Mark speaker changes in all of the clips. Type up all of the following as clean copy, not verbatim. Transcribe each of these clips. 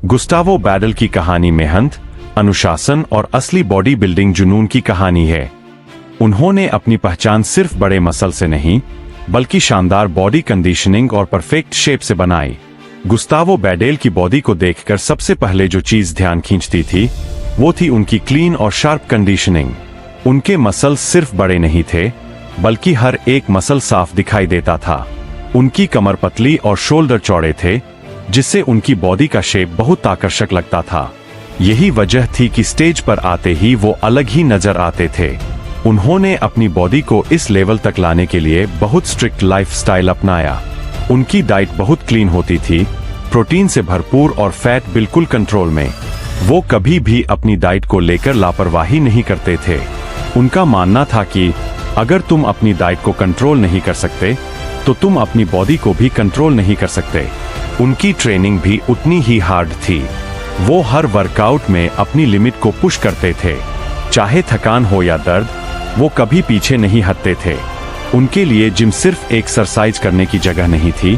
Speaker 1: गुस्टावो बैडल की कहानी मेहनत, अनुशासन और असली बॉडी बिल्डिंग जुनून की कहानी है। उन्होंने अपनी पहचान सिर्फ बड़े मसल से नहीं, बल्कि शानदार बॉडी कंडीशनिंग और परफेक्ट शेप से बनाई। गुस्तावो बैडेल की बॉडी को देखकर सबसे पहले जो चीज ध्यान खींचती थी, वो थी उनकी क्लीन और शार्प कंडीशनिंग। उनके मसल सिर्फ बड़े नहीं थे, बल्कि हर एक मसल साफ दिखाई देता था। उनकी कमर पतली और शोल्डर चौड़े थे, जिससे उनकी बॉडी का शेप बहुत आकर्षक लगता था। यही वजह थी कि स्टेज पर आते ही वो अलग ही नजर आते थे। उन्होंने अपनी बॉडी को इस लेवल तक लाने के लिए बहुत स्ट्रिक्ट लाइफस्टाइल अपनाया। उनकी डाइट बहुत क्लीन होती थी, प्रोटीन से भरपूर और फैट बिल्कुल कंट्रोल में। वो कभी भी अपनी डाइट को लेकर लापरवाही नहीं करते थे। उनका मानना था कि अगर तुम अपनी डाइट को कंट्रोल नहीं कर सकते, तो तुम अपनी बॉडी को भी कंट्रोल नहीं कर सकते। उनकी ट्रेनिंग भी उतनी ही हार्ड थी। वो हर वर्कआउट में अपनी लिमिट को पुश करते थे। चाहे थकान हो या दर्द, वो कभी पीछे नहीं हटते थे। उनके लिए जिम सिर्फ एक्सरसाइज करने की जगह नहीं थी,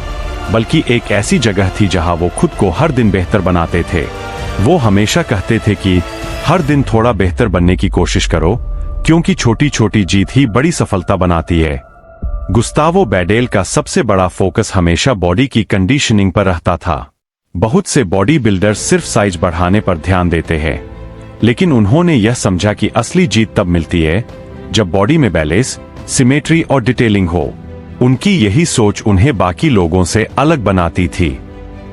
Speaker 1: बल्कि एक ऐसी जगह थी जहां वो खुद को हर दिन बेहतर बनाते थे। वो हमेशा कहते थे कि हर दिन थोड़ा बेहतर बनने की कोशिश करो, क्योंकि छोटी छोटी जीत ही बड़ी सफलता बनाती है। गुस्तावो बैडेल का सबसे बड़ा फोकस हमेशा बॉडी की कंडीशनिंग पर रहता था। बहुत से बॉडी बिल्डर्स सिर्फ साइज बढ़ाने पर ध्यान देते हैं, लेकिन उन्होंने यह समझा कि असली जीत तब मिलती है जब बॉडी में बैलेंस, सिमेट्री और डिटेलिंग हो। उनकी यही सोच उन्हें बाकी लोगों से अलग बनाती थी।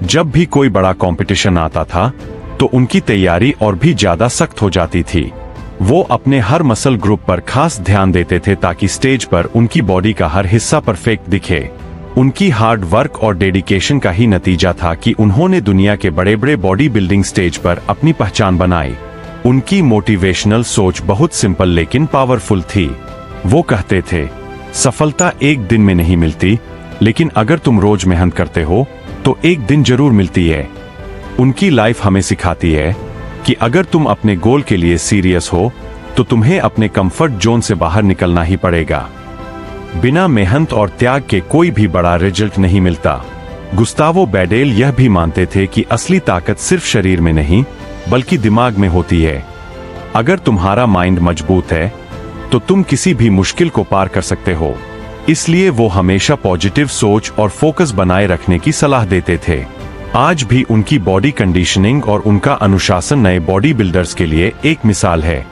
Speaker 1: जब भी कोई बड़ा कंपटीशन आता था, तो उनकी तैयारी और भी ज्यादा सख्त हो जाती थी। वो अपने हर मसल ग्रुप पर खास ध्यान देते थे ताकि स्टेज पर उनकी बॉडी का हर हिस्सा परफेक्ट दिखे। उनकी हार्ड वर्क और डेडिकेशन का ही नतीजा था कि उन्होंने दुनिया के बड़े बड़े बॉडी बिल्डिंग स्टेज पर अपनी पहचान बनाई। उनकी मोटिवेशनल सोच बहुत सिंपल लेकिन पावरफुल थी। वो कहते थे, सफलता एक दिन में नहीं मिलती, लेकिन अगर तुम रोज मेहनत करते हो तो एक दिन जरूर मिलती है। उनकी लाइफ हमें सिखाती है कि अगर तुम अपने गोल के लिए सीरियस हो, तो तुम्हें अपने कंफर्ट जोन से बाहर निकलना ही पड़ेगा। बिना मेहनत और त्याग के कोई भी बड़ा रिजल्ट नहीं मिलता। गुस्तावो बैडेल यह भी मानते थे कि असली ताकत सिर्फ शरीर में नहीं, बल्कि दिमाग में होती है। अगर तुम्हारा माइंड मजबूत है, तो तुम किसी भी मुश्किल को पार कर सकते हो। इसलिए वो हमेशा पॉजिटिव सोच और फोकस बनाए रखने की सलाह देते थे। आज भी उनकी बॉडी कंडीशनिंग और उनका अनुशासन नए बॉडी बिल्डर्स के लिए एक मिसाल है।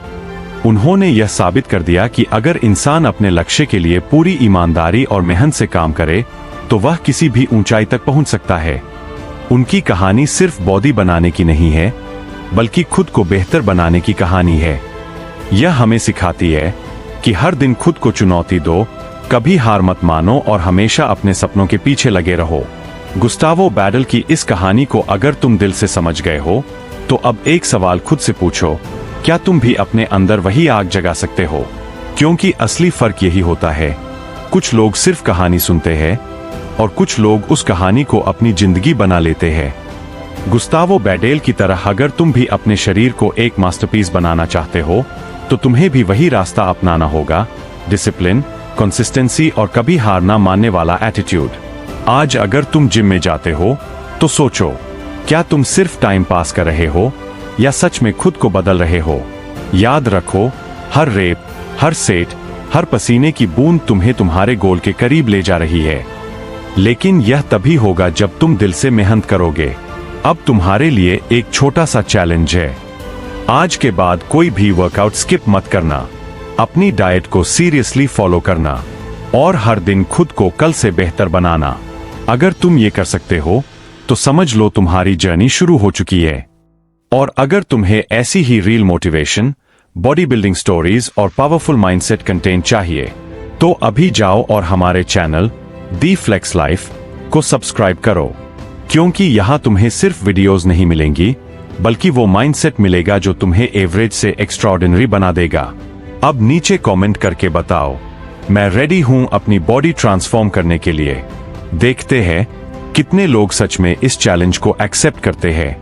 Speaker 1: उन्होंने यह साबित कर दिया कि अगर इंसान अपने लक्ष्य के लिए पूरी ईमानदारी और मेहनत से काम करे, तो वह किसी भी ऊंचाई तक पहुंच सकता है। उनकी कहानी सिर्फ बॉडी बनाने की नहीं है, बल्कि खुद को बेहतर बनाने की कहानी है। यह हमें सिखाती है कि हर दिन खुद को चुनौती दो, कभी हार मत मानो और हमेशा अपने सपनों के पीछे लगे रहो। गुस्तावो बैडल की इस कहानी को अगर तुम दिल से समझ गए हो, तो अब एक सवाल खुद से पूछो, क्या तुम भी अपने अंदर वही आग जगा सकते हो? क्योंकि असली फर्क यही होता है, कुछ लोग सिर्फ कहानी सुनते हैं और कुछ लोग उस कहानी को अपनी जिंदगी बना लेते हैं। गुस्तावो बैडेल की तरह अगर तुम भी अपने शरीर को एक मास्टरपीस बनाना चाहते हो, तो तुम्हें भी वही रास्ता अपनाना होगा, डिसिप्लिन, कंसिस्टेंसी और कभी हार ना मानने वाला एटीट्यूड। आज अगर तुम जिम में जाते हो, तो सोचो, क्या तुम सिर्फ टाइम पास कर रहे हो या सच में खुद को बदल रहे हो? याद रखो, हर रेप, हर सेट, हर पसीने की बूंद तुम्हें तुम्हारे गोल के करीब ले जा रही है। लेकिन यह तभी होगा जब तुम दिल से मेहनत करोगे। अब तुम्हारे लिए एक छोटा सा चैलेंज है। आज के बाद कोई भी वर्कआउट स्किप मत करना, अपनी डाइट को सीरियसली फॉलो करना और हर दिन खुद को कल से बेहतर बनाना। अगर तुम ये कर सकते हो, तो समझ लो तुम्हारी जर्नी शुरू हो चुकी है। और अगर तुम्हें ऐसी ही real motivation, body building stories और पावरफुल माइंडसेट कंटेंट चाहिए, तो अभी जाओ और हमारे चैनल दी फ्लेक्स लाइफ को सब्सक्राइब करो, क्योंकि यहां तुम्हें सिर्फ वीडियोस नहीं मिलेंगी, बल्कि वो माइंडसेट मिलेगा जो तुम्हें एवरेज से एक्स्ट्राऑर्डिनरी बना देगा। अब नीचे कमेंट करके बताओ, मैं रेडी हूं अपनी बॉडी ट्रांसफॉर्म करने के लिए। देखते हैं कितने लोग सच में इस चैलेंज को एक्सेप्ट करते हैं।